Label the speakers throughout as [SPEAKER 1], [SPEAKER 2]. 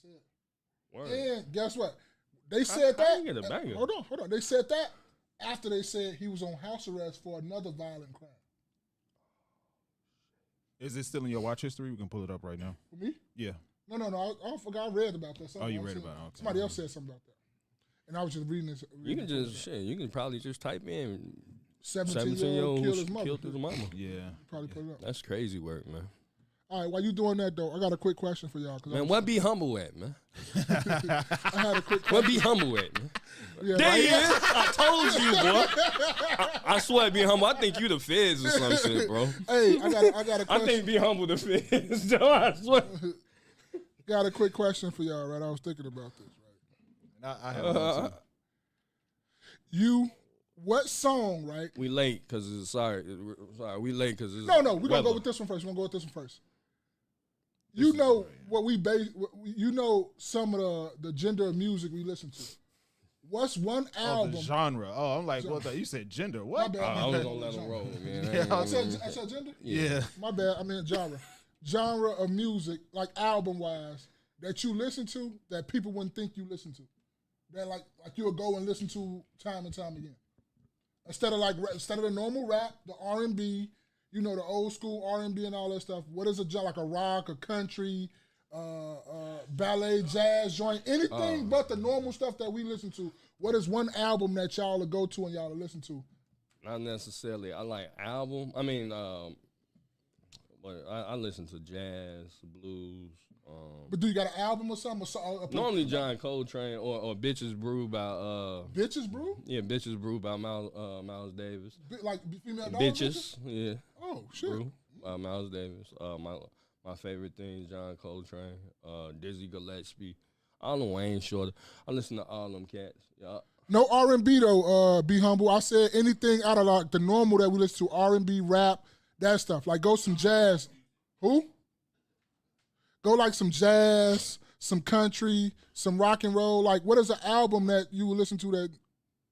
[SPEAKER 1] said.
[SPEAKER 2] Word.
[SPEAKER 1] And guess what? They said that.
[SPEAKER 2] Get a banger.
[SPEAKER 1] Hold on. They said that after they said he was on house arrest for another violent crime.
[SPEAKER 3] Is it still in your watch history? We can pull it up right now.
[SPEAKER 1] For me?
[SPEAKER 3] Yeah.
[SPEAKER 1] No. I forgot. I read about that.
[SPEAKER 3] You read about it. Okay.
[SPEAKER 1] Somebody else said something about that. And I was just reading this.
[SPEAKER 2] You can just You can probably just type in
[SPEAKER 1] 17-year-old killed his mother.
[SPEAKER 2] Killed his mama.
[SPEAKER 3] Yeah.
[SPEAKER 1] Probably put it up.
[SPEAKER 2] That's crazy work, man.
[SPEAKER 1] All right, while you doing that though, I got a quick question for y'all.
[SPEAKER 2] Man, what be humble at, man?
[SPEAKER 1] I had a quick question.
[SPEAKER 2] What be humble at, man?
[SPEAKER 1] Yeah,
[SPEAKER 2] There
[SPEAKER 1] right?
[SPEAKER 2] he is. I told you, boy. I swear, be humble. I think you the feds or some shit, bro.
[SPEAKER 1] Hey, I got a question.
[SPEAKER 2] I think be humble the feds, though. I swear.
[SPEAKER 1] Got a quick question for y'all, right? I was thinking about this, right?
[SPEAKER 3] I have one too.
[SPEAKER 1] What song, right?
[SPEAKER 2] We late because it's sorry. We late because it's
[SPEAKER 1] No, we're gonna go
[SPEAKER 2] weather.
[SPEAKER 1] with this one first. We're gonna go with this one first. You know what we base. You know some of the gender of music we listen to. What's one
[SPEAKER 3] Oh,
[SPEAKER 1] album?
[SPEAKER 3] the genre. Oh, I'm like, what? You said gender. What?
[SPEAKER 1] My bad.
[SPEAKER 2] I was gonna let him roll, man.
[SPEAKER 1] I said gender.
[SPEAKER 3] Yeah.
[SPEAKER 1] My bad. I mean genre. Genre of music, like album wise, that you listen to that people wouldn't think you listen to. That like you'll go and listen to time and time again. Instead of the normal rap, the R&B, the old school R&B and all that stuff. What is a genre, like a rock, a country, ballet, jazz joint, anything but the normal stuff that we listen to? What is one album that y'all will go to and y'all will listen to?
[SPEAKER 2] Not necessarily. I like album. I mean, but I listen to jazz, blues.
[SPEAKER 1] But do you got an album or something?
[SPEAKER 2] Normally John Coltrane or Bitches Brew by
[SPEAKER 1] Bitches Brew?
[SPEAKER 2] Yeah, Bitches Brew by Miles Davis.
[SPEAKER 1] Like female dog
[SPEAKER 2] Bitches, yeah.
[SPEAKER 1] Oh shit.
[SPEAKER 2] Brew by Miles Davis. My favorite thing, John Coltrane, Dizzy Gillespie. I don't know Wayne Shorter. I listen to all them cats. Yeah.
[SPEAKER 1] No R&B though. Be humble. I said anything out of like the normal that we listen to, R&B, rap, that stuff. Like go some jazz. Who? Go like some jazz, some country, some rock and roll. Like what is an album that you would listen to that?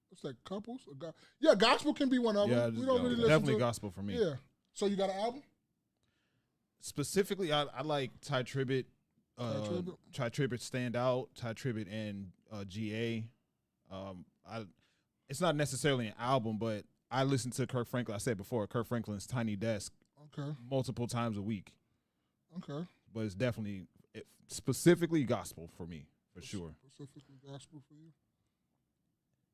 [SPEAKER 1] What's that? Couples? Yeah, gospel can be one of them.
[SPEAKER 3] Yeah,
[SPEAKER 1] We don't really listen
[SPEAKER 3] definitely
[SPEAKER 1] to
[SPEAKER 3] gospel for me.
[SPEAKER 1] Yeah. So you got an album?
[SPEAKER 3] Specifically, I like Ty Tribbett.
[SPEAKER 1] Tribbett?
[SPEAKER 3] Ty Tribbett Stand Out. Ty Tribbett and GA. It's not necessarily an album, but I listen to Kirk Franklin. I said before, Kirk Franklin's Tiny Desk
[SPEAKER 1] Okay.
[SPEAKER 3] multiple times a week.
[SPEAKER 1] Okay.
[SPEAKER 3] But it's definitely specifically gospel for me, for sure.
[SPEAKER 1] Specifically gospel for you?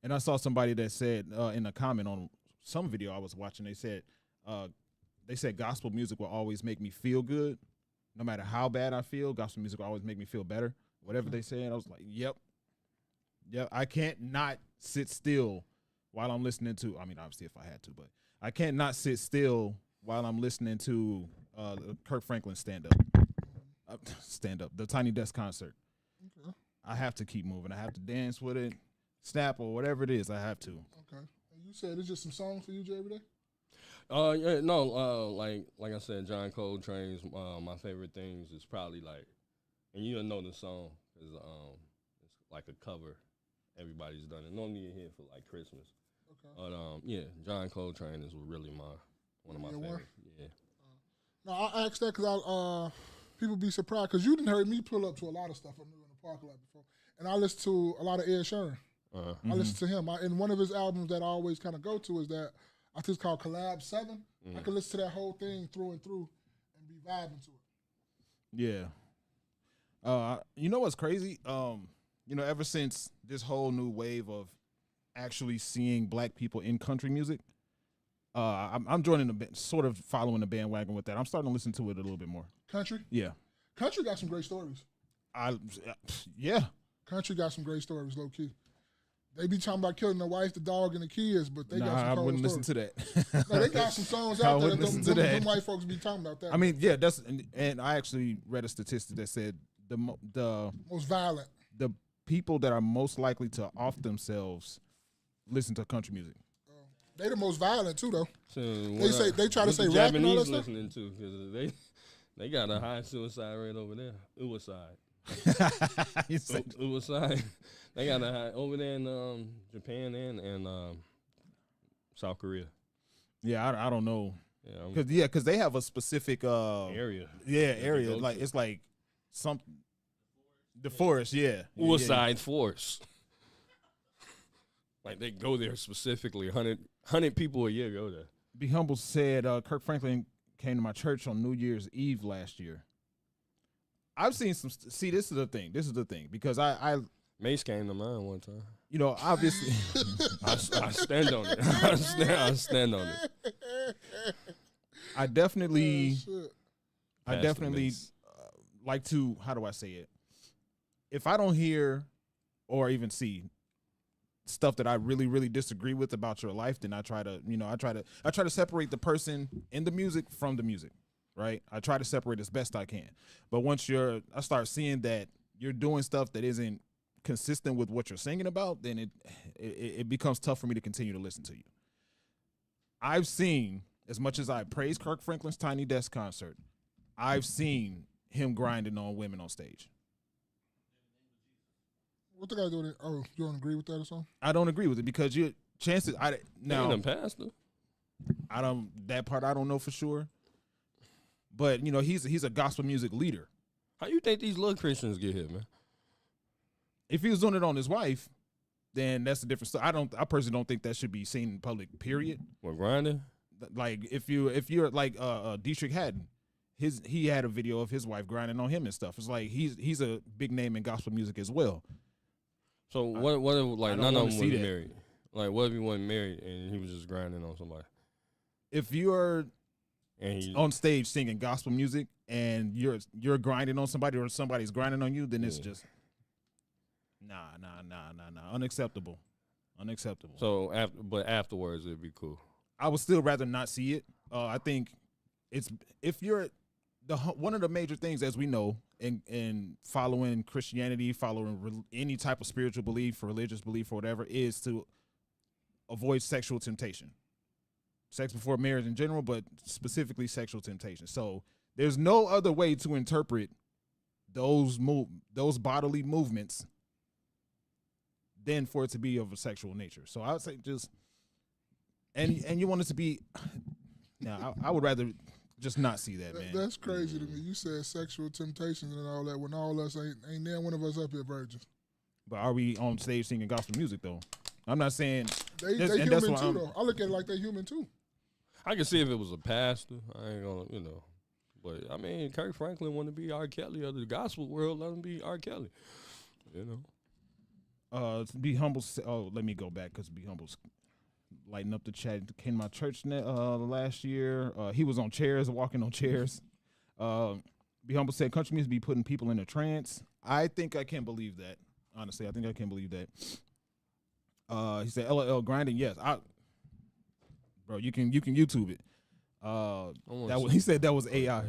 [SPEAKER 3] And I saw somebody that said in a comment on some video I was watching, they said gospel music will always make me feel good. No matter how bad I feel, gospel music will always make me feel better. Whatever they said, I was like, yep. I can't not sit still while I'm listening to, I mean, obviously if I had to, but I can't not sit still while I'm listening to Kirk Franklin stand up, the Tiny Desk concert.
[SPEAKER 1] Okay.
[SPEAKER 3] I have to keep moving. I have to dance with it, snap or whatever it is. I have to.
[SPEAKER 1] Okay. And you said it's just some songs for you, Jay, every day?
[SPEAKER 2] Yeah, no, like I said, John Coltrane's my favorite things is probably like, and you'll know the song is it's like a cover. Everybody's done it. Normally you hear it for like Christmas.
[SPEAKER 1] Okay.
[SPEAKER 2] But yeah, John Coltrane is really one of my favorites. Yeah.
[SPEAKER 1] No, I asked that because people be surprised because you didn't heard me pull up to a lot of stuff I knew in the parking lot before, and I listen to a lot of Ed Sheeran. I listen to him. And one of his albums that I always kind of go to is that I think it's called Collab 7. I can listen to that whole thing through and through and be vibing to it.
[SPEAKER 3] Yeah. You know what's crazy? Ever since this whole new wave of actually seeing black people in country music, I'm joining sort of following the bandwagon with that. I'm starting to listen to it a little bit more.
[SPEAKER 1] Country?
[SPEAKER 3] Yeah.
[SPEAKER 1] Country got some great stories.
[SPEAKER 3] Yeah.
[SPEAKER 1] Country got some great stories, low key. They be talking about killing the wife, the dog, and the kids, but they got some
[SPEAKER 3] I
[SPEAKER 1] cold
[SPEAKER 3] wouldn't
[SPEAKER 1] stories.
[SPEAKER 3] listen to that.
[SPEAKER 1] No, they got some songs
[SPEAKER 3] I
[SPEAKER 1] out there
[SPEAKER 3] wouldn't
[SPEAKER 1] that
[SPEAKER 3] listen to that.
[SPEAKER 1] them white folks be talking about that.
[SPEAKER 3] I mean, yeah, and I actually read a statistic that said the
[SPEAKER 1] most violent.
[SPEAKER 3] The people that are most likely to off themselves listen to country music.
[SPEAKER 1] They the most violent too, though.
[SPEAKER 2] So
[SPEAKER 1] they try to say
[SPEAKER 2] the
[SPEAKER 1] rap and all that
[SPEAKER 2] Japanese
[SPEAKER 1] stuff.
[SPEAKER 2] listening to because they got a high suicide rate over there. Suicide. Suicide. They got a high over there in Japan and South Korea.
[SPEAKER 3] Yeah, I don't know.
[SPEAKER 2] Yeah,
[SPEAKER 3] Because they have a specific
[SPEAKER 2] area.
[SPEAKER 3] Yeah, area. Like it's like something. The forest, yeah.
[SPEAKER 2] Suicide Force. Like they go there specifically. 100 people a year go there.
[SPEAKER 3] Be Humble said Kirk Franklin came to my church on New Year's Eve last year. I've seen some. See, this is the thing. Because I
[SPEAKER 2] Mace came to mine one time.
[SPEAKER 3] you know, obviously,
[SPEAKER 2] I stand on it. I stand on it.
[SPEAKER 3] I definitely,
[SPEAKER 1] Shit.
[SPEAKER 2] Pastor Mace.
[SPEAKER 3] like to. How do I say it? If I don't hear or even see stuff that I really, really disagree with about your life, then I try to separate the person in the music from the music. Right? I try to separate as best I can. But once I start seeing that you're doing stuff that isn't consistent with what you're singing about, then it becomes tough for me to continue to listen to you. I've seen, as much as I praise Kirk Franklin's Tiny Desk concert, I've seen him grinding on women on stage.
[SPEAKER 1] What the guy doing? Oh, you don't agree with that or something?
[SPEAKER 3] I don't agree with it because
[SPEAKER 2] Now, pastor.
[SPEAKER 3] That part I don't know for sure. But you know, he's a gospel music leader.
[SPEAKER 2] How you think these little Christians get here, man?
[SPEAKER 3] If he was doing it on his wife, then that's a different story. I personally don't think that should be seen in public, period.
[SPEAKER 2] What, grinding?
[SPEAKER 3] Like if you're like Dietrich Haddon, he had a video of his wife grinding on him and stuff. It's like he's a big name in gospel music as well.
[SPEAKER 2] So what if like none of them was
[SPEAKER 3] that.
[SPEAKER 2] married? Like what if he wasn't married and he was just grinding on somebody?
[SPEAKER 3] If you're
[SPEAKER 2] And
[SPEAKER 3] on stage singing gospel music and you're grinding on somebody or somebody's grinding on you, then it's just nah, unacceptable.
[SPEAKER 2] So afterwards it'd be cool.
[SPEAKER 3] I would still rather not see it. I think if you're one of the major things, as we know, in following Christianity, following any type of spiritual belief, religious belief, or whatever, is to avoid sexual temptation. Sex before marriage in general, but specifically sexual temptation. So there's no other way to interpret those bodily movements than for it to be of a sexual nature. So I would say just and you want it to be. Now I would rather just not see that, man.
[SPEAKER 1] That's crazy to me. You said sexual temptations and all that when all us ain't there one of us up here virgins.
[SPEAKER 3] But are we on stage singing gospel music though? I'm not saying
[SPEAKER 1] they human too though. I look at it like they human too.
[SPEAKER 2] I can see if it was a pastor. I ain't gonna, But I mean, Kirk Franklin wanted to be R. Kelly of the gospel world. Let him be R. Kelly.
[SPEAKER 3] Be Humble. Oh, let me go back because Be Humble's lighting up the chat. Came to my church last year. He was on chairs, walking on chairs. Be Humble said country music be putting people in a trance. I think I can believe that. Honestly, I think I can believe that. He said LOL grinding. Yes, bro, you can YouTube it. He said that was AI.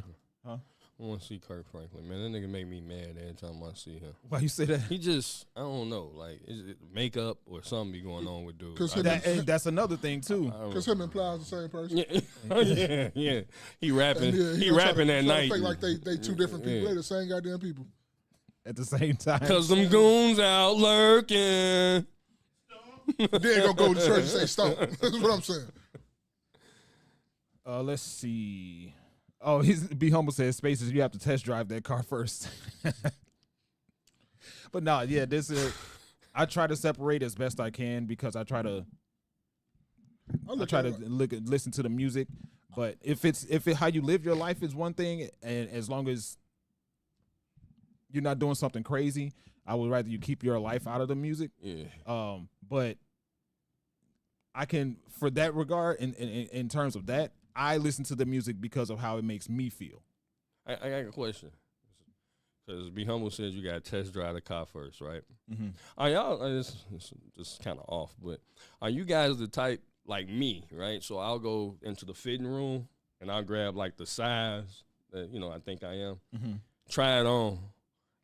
[SPEAKER 3] Huh?
[SPEAKER 2] I want to see Kirk Franklin, man. That nigga make me mad every time I see him.
[SPEAKER 3] Why you say that?
[SPEAKER 2] He just, I don't know, like is it makeup or something be going on with dude.
[SPEAKER 3] And that's another thing too.
[SPEAKER 1] Because him and Plies the same person.
[SPEAKER 2] Yeah. He rapping. He rapping at night.
[SPEAKER 1] Fake like they two different people. They the same goddamn people.
[SPEAKER 3] At the same time.
[SPEAKER 2] Cause them goons out lurking.
[SPEAKER 1] Then gonna go to church and say stop. That's what I'm saying.
[SPEAKER 3] Let's see. Oh, Be Humble says Spaces, you have to test drive that car first. But no, yeah, I try to separate as best I can because I try to listen to the music. But if how you live your life is one thing, and as long as you're not doing something crazy, I would rather you keep your life out of the music.
[SPEAKER 2] Yeah.
[SPEAKER 3] But I can, for that regard, in terms of that, I listen to the music because of how it makes me feel.
[SPEAKER 2] I got a question. Because Be Humble says you got to test drive the car first, right?
[SPEAKER 3] Mm-hmm.
[SPEAKER 2] Are y'all, it's kind of off, but are you guys the type like me, right? So I'll go into the fitting room and I'll grab like the size that, I think I am, try it on,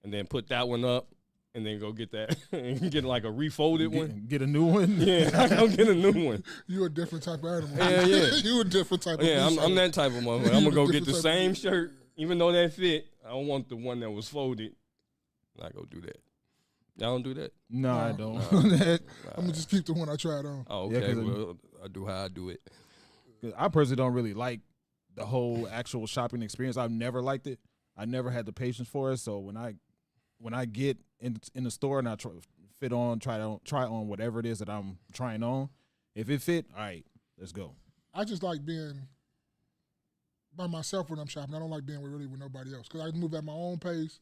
[SPEAKER 2] and then put that one up, and then go get that and get like a refolded one.
[SPEAKER 3] Get a new one?
[SPEAKER 2] Yeah, I'll get a new one.
[SPEAKER 1] You a different type of animal.
[SPEAKER 2] Yeah.
[SPEAKER 1] You a different type of
[SPEAKER 2] animal. Yeah, I'm that type of motherfucker. I'm going to go get the same shirt, even though that fit. I don't want the one that was folded. I go do that. Y'all don't do that?
[SPEAKER 3] No, I don't.
[SPEAKER 1] I'm going to just keep the one I tried on.
[SPEAKER 2] Oh, okay. Well, I do how I do it.
[SPEAKER 3] I personally don't really like the whole actual shopping experience. I've never liked it. I never had the patience for it. So when when I get in the store and I try on whatever it is that I'm trying on, if it fit, all right, let's go.
[SPEAKER 1] I just like being by myself when I'm shopping. I don't like being with nobody else because I move at my own pace,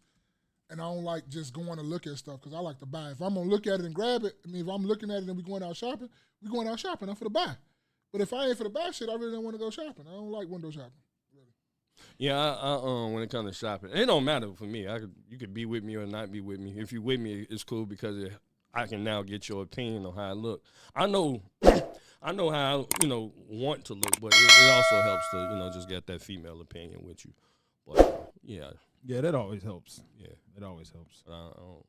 [SPEAKER 1] and I don't like just going to look at stuff because I like to buy. If I'm gonna look at it and grab it, I mean, if I'm looking at it and we going out shopping, we going out shopping. I'm for the buy. But if I ain't for the buy shit, I really don't want to go shopping. I don't like window shopping. Really.
[SPEAKER 2] Yeah, I when it comes to shopping, it don't matter for me. You could be with me or not be with me. If you with me, it's cool because I can now get your opinion on how I look. I know how I, want to look, but it also helps to, just get that female opinion with you. But, yeah.
[SPEAKER 3] Yeah, that always helps.
[SPEAKER 2] Yeah.
[SPEAKER 3] It always helps.
[SPEAKER 2] I don't